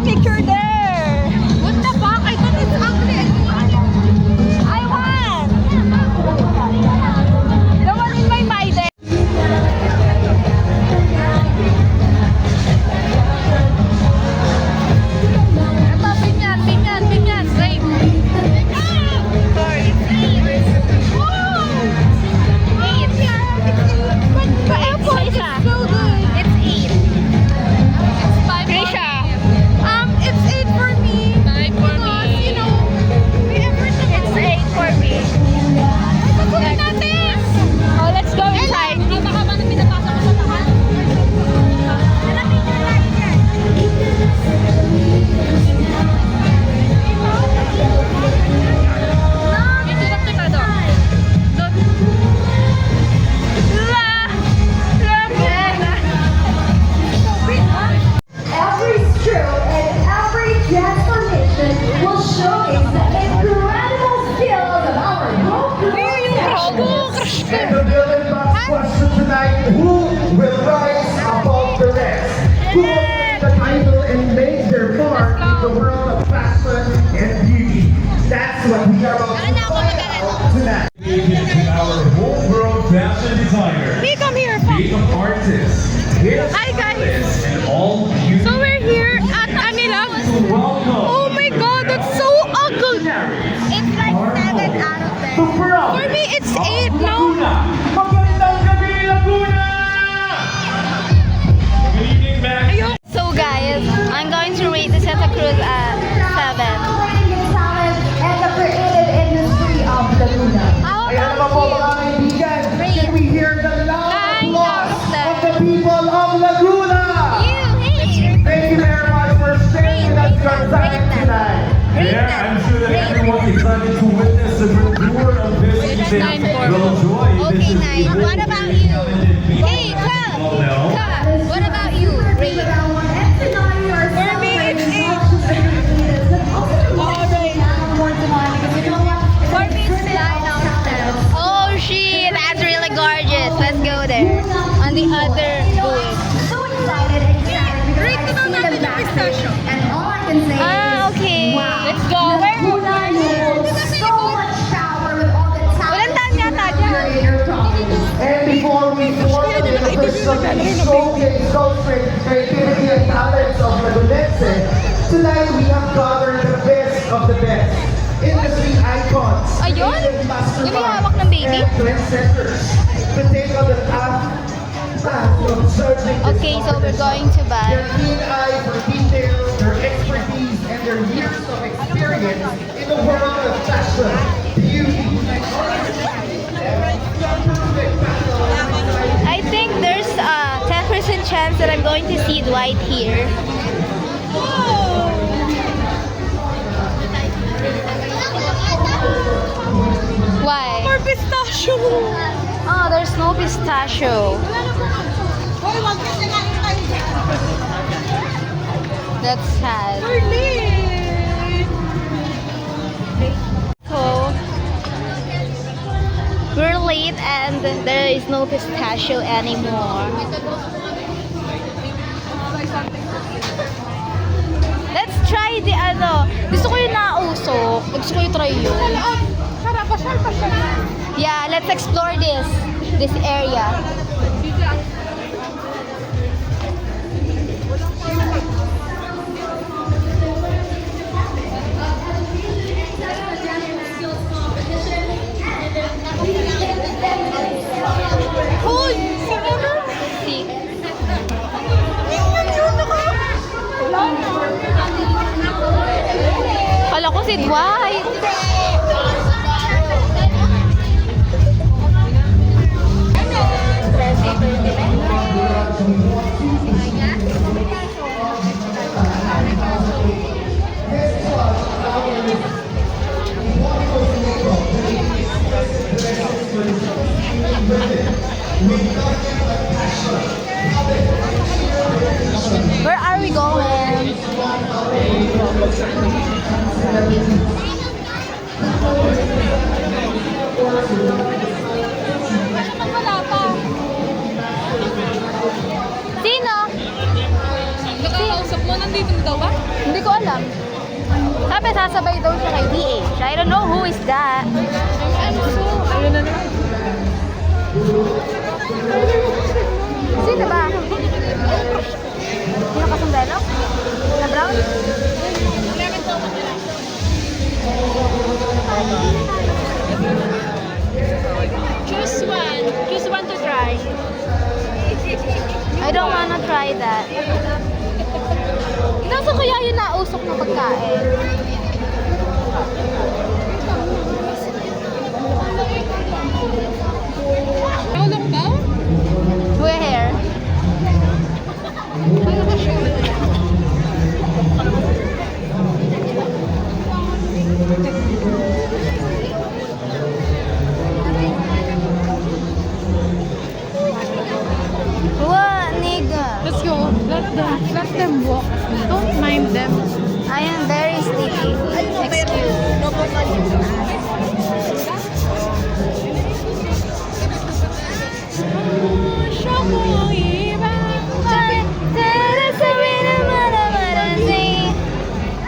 picture there. What the fuck? I thought it's ugly. I want. The one in my mind there. Ito, pinyan. Wait. Sorry. The airport is so good. It's 8. It's 5 Krisha. It's 8 for me. 5 for me. You know, It's 8 for me. Kunin natin. Oh, let's go inside. Baka ba na pinapasa ko sa tahan? Nalapit yung tayo dyan. Ito lang kita doon. Every stroke and every transformation will showcase the incredible skills of our group. And the million bucks question tonight, who will rise above the rest? Who will win the title and make their mark in the world of fashion and beauty? That's what we are about to find out tonight. Our homegrown fashion designer, Come here. makeup artist, Hi, guys. hairstylist, and all beauty. So we're here at Amilab. Welcome. Oh my god, that's so ugly. It's like 7 out of 10. For me, it's 8, no? Magandang gabi, Laguna! Good evening, Max. So guys, I'm going to rate the Santa Cruz at 7. Celebrating the talent and the creative industry of Laguna. How Ayan naman po mga kaibigan, can we hear the loud Nine applause out of 10. of the people of Laguna? Thank you very much for sharing us your time tonight. Yeah, I'm sure that everyone excited to witness the reward of this event will enjoy this Okay, 9. What about you? Hey, Oh, Ka! no. What about you? Rate. For me, it's 8. For me, it's 9 out of 10. Oh shit, that's really gorgeous. Let's go there. On the other booth. So excited and excited because Rate I've ko seen natin the yung back pistachio. and all I can say Ah, is okay. wow. Let's go. Laguna holds so much power with all the talent Walang tahan yata dyan. creator talent. And before we formally officially showcase those creativity and talents of Lagunense, tonight we have gathered the best of the best. Industry icons, Ayun? creative masterminds, Yung may hawak ng baby? and trendsetters to take on the path of searching this Okay, so we're going to buy. Their keen eye for detail, their expertise, and their years of experience in the world of fashion, beauty, I think there's a 10% chance that I'm going to see Dwight here. Why? For pistachio. Oh, there's no pistachio. Hoy, wag ka sinain tayo dyan. That's sad. We're late. So, we're late and there is no pistachio anymore. Let's try the ano. Gusto ko yung nausok. Gusto ko yung try yun. Tara, pasyal. Yeah, let's explore this area. Hoy! See? Kala ko si Dwight. Where are we going? Wala pa. Sino? Nakakausap mo, nandito na daw ba? Hindi Sabi, sasabay daw siya kay DH. I don't know who is that. Ayun na naman. Sino ba? Sino kasundalo? Na brown? Choose one. Choose one to try. I don't wanna try that. Nasa kaya yung nausok na pagkain? How long ba? Where? Ano ka siya? What, nigga? Let's go. Let them walk. Don't mind them. I am very sleepy.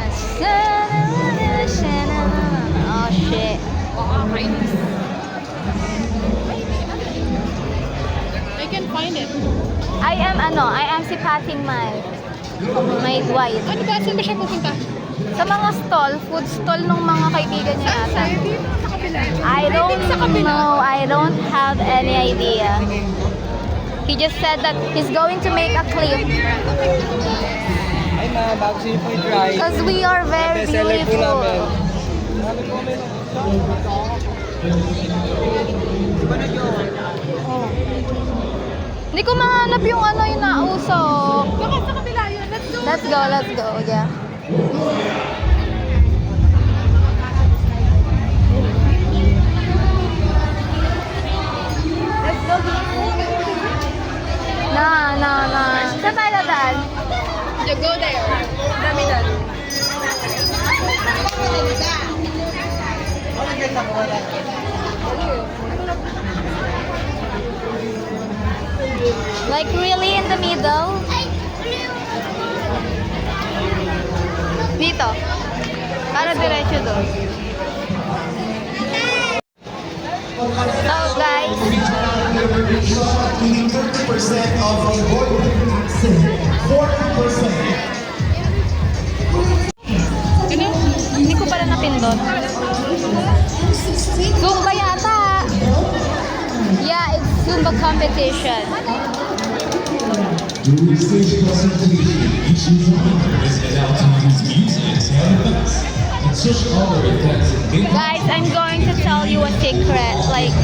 Excuse. Oh shit. I can find it. I am si Pating my wife. Ano ba? Saan ba siya pupunta? Sa mga stall, food stall ng mga kaibigan niya yata. Sa kabila. I don't sa kabila. know. I don't have any idea. He just said that he's going to make a clip Ay ma, bago siya po i-try. because we are very Bestseller po namin. beautiful. Sabi ko kami Hindi ko mahanap yung yung nausok. Baka sa kabila yun. Let's go. Let's go. Yeah. Let's go. Na. Saan tayo dadaan? You go there. Dami doon. Like really in the middle? Dito. Para diretso doon. So guys, 30% of the boyfriend accent, 40%. Ano? hindi ko pala napindot. Zumba yata. Yeah, it's Zumba competition. During stage presentation, each designer is allowed to use music and effects and such other effects in Guys, I'm going to tell you a secret. Like,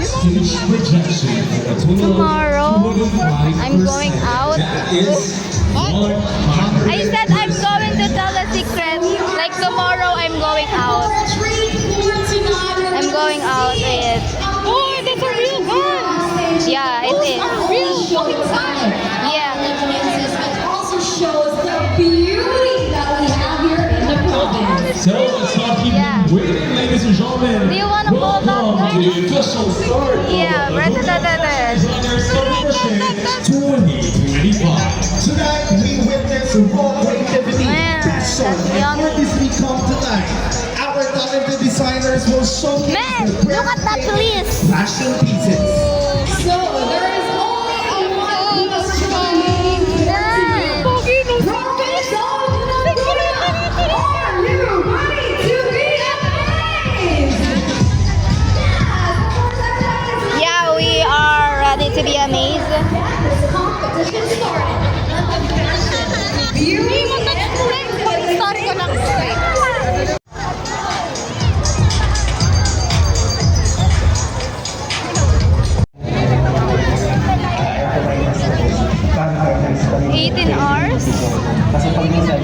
stage projection for a total tomorrow, of 25%. I'm going out. That is 100. I said I'm going to tell a secret. Like, tomorrow I'm going out. I'm going out with... Oh, that's a real gun. Yeah, it is. Real fucking gun. Yeah. Also shows the beauty that we have here in the province. So let's not keep Yeah. waiting, ladies and gentlemen. Do you wanna hold that Welcome gun? to the official start of Yeah, the da-da-da-da-da. Designer Celebration 2025. Tonight we witness raw creativity, Man, passion, that's and young. artistry come tonight. Our talented designers will showcase Man, their look at that breathtaking please. fashion pieces. So there is only a one who is trying Nice. Pogi no. Province of Laguna. Are you ready to be amazed? Yes, of course, everybody is Yeah, we are ready to be amazed. get this competition started. Beauty Pag-start ko lang. $18 hours? Kasi pag minsan,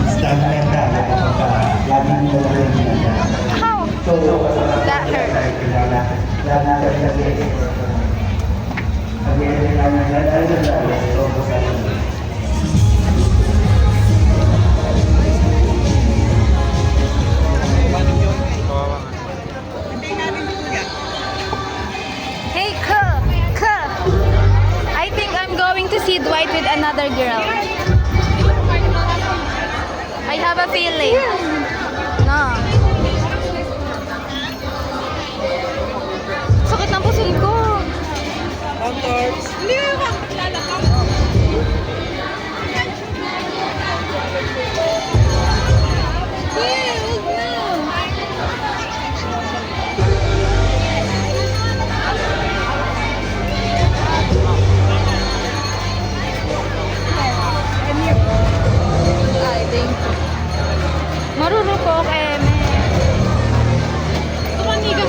standard na, laging mo na rin How? That hurt. Hey, I think I'm going to see Dwight with another girl. I have a feeling. course. Hindi mo makakilala ka. Wait, huwag na. Ay, thank you. Marurupok, eme. Tumaniga.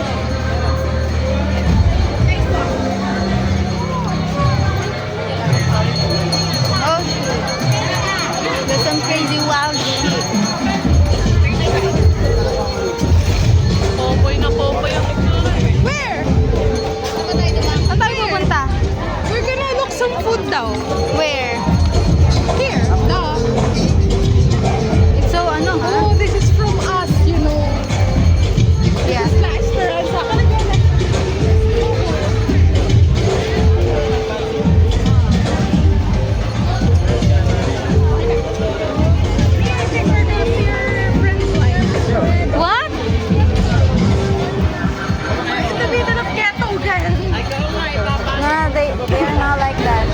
Oh, shit. There's some crazy wild shit. Popoy na popoy ang Where? Saan tayo pupunta? We're gonna look some food daw. Where? Here. Duh. It's so ano, ha? Oh, this is from us, you know. Yeah. La Esperanza. What? In the middle of ghetto, guys. Nah, they are not like that.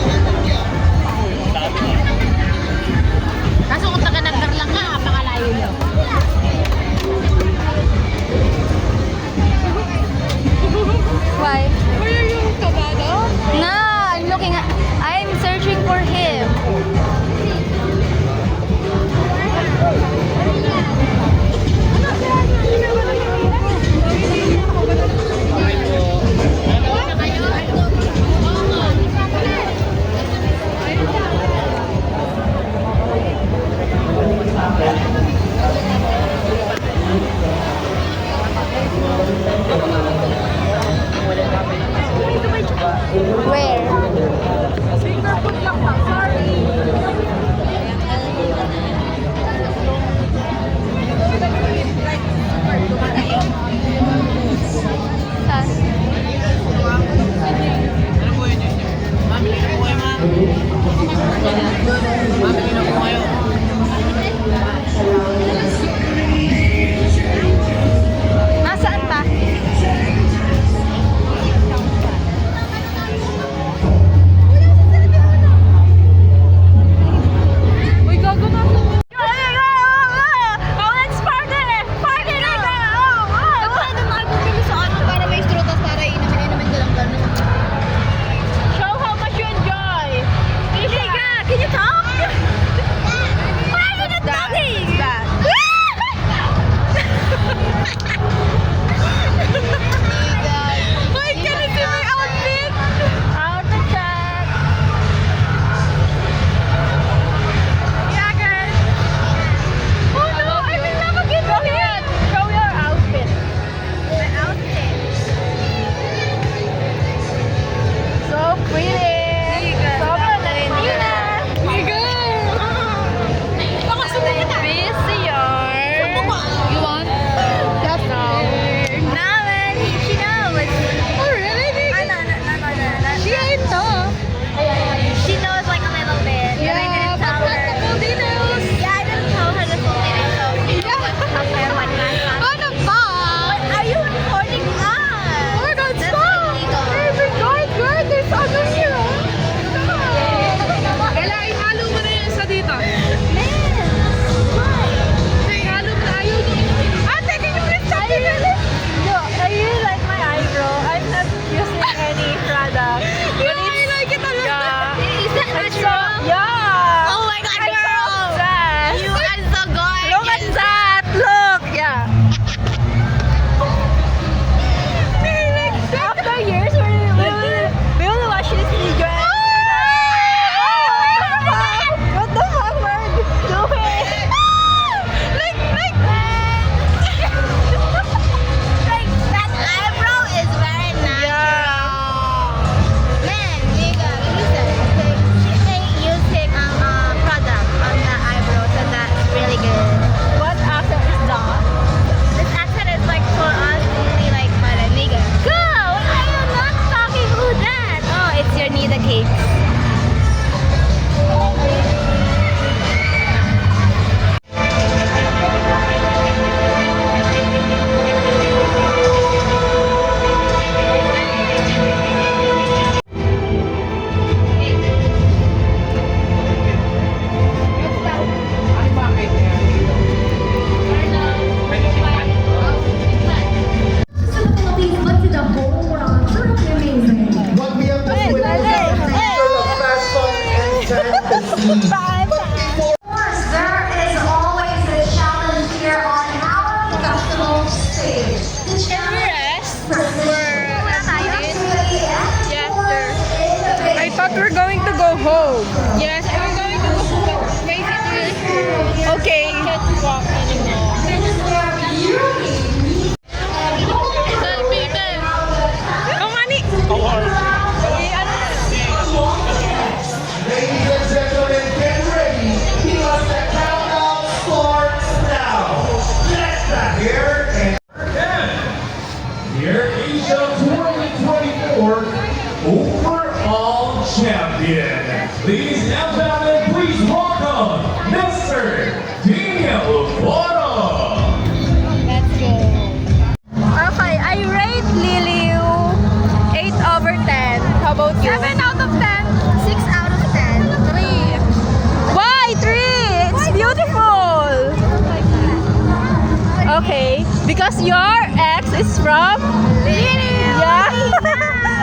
Okay. Because your ex is from? Yeah.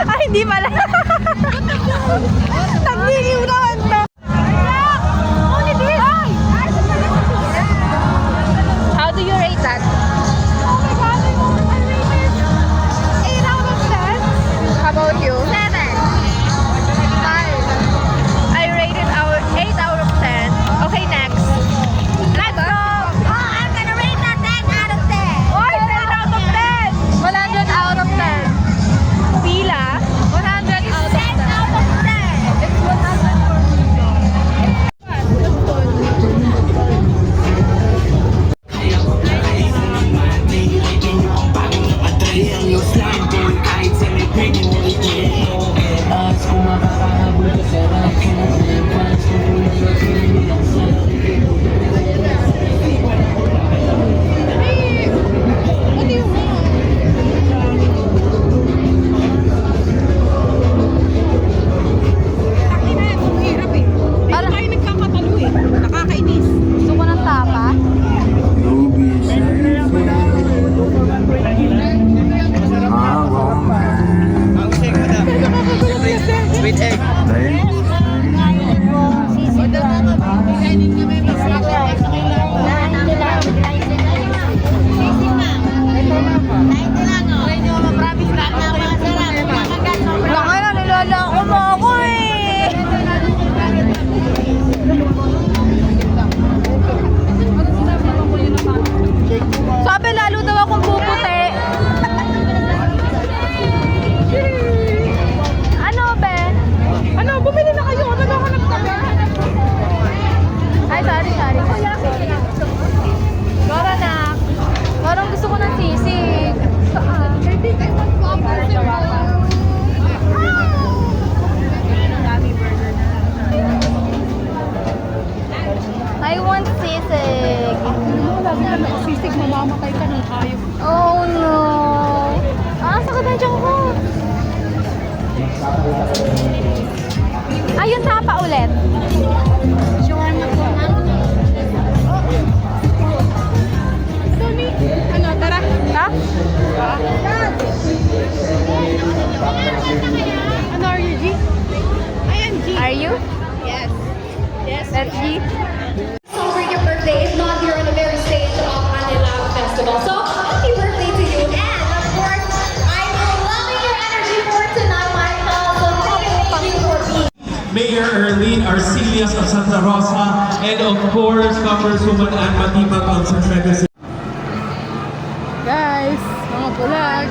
Ay, hindi pala. Nagliliw naman to. How do you rate that? Oh my God, I rated 8 out of 10. How about you? 7. 5. I rated 8 out of 10. Okay, next. Let's go. Oh, I'm gonna rate that 10 out of 10. Oy, 10 out of 10! 100 out of 10. Pila? 100 out of 10. 10 out of 10. It's 100 for me. Parang kayo nagkakatalo eh. Nakakainis. Gusto ko ng tapa. Mango shake, madam. Sweet egg. Baka na nilalako mo ako eh. Sabi lalo daw akong puputi. Ano be? Ano? Bumili na kayo. Ano na ako nagtabi? Ay, sorry. Gora na. Parang gusto ko ng sisig. Saan? Hindi kayo I want sisig. Sisig, mamamatay ka ng hayop. Oh no. Sakit ang tiyan ko. Ayun, tapa ulit. Shawarma po, ma'am. Dami. Ano, tara. Ha? Ano, are you, G? Ayan, G. Are you? Yes. Yes. That's G. Celebrate your birthday, if not here on the very stage of Manila Festival. So, happy birthday to you. And, of course, I'm loving your energy for tonight, Michael. So, thank you for being Mayor Erlene Arcelias of Santa Rosa, and of course, Congresswoman Ann Matibag of San Pedro. Guys, mga bulag.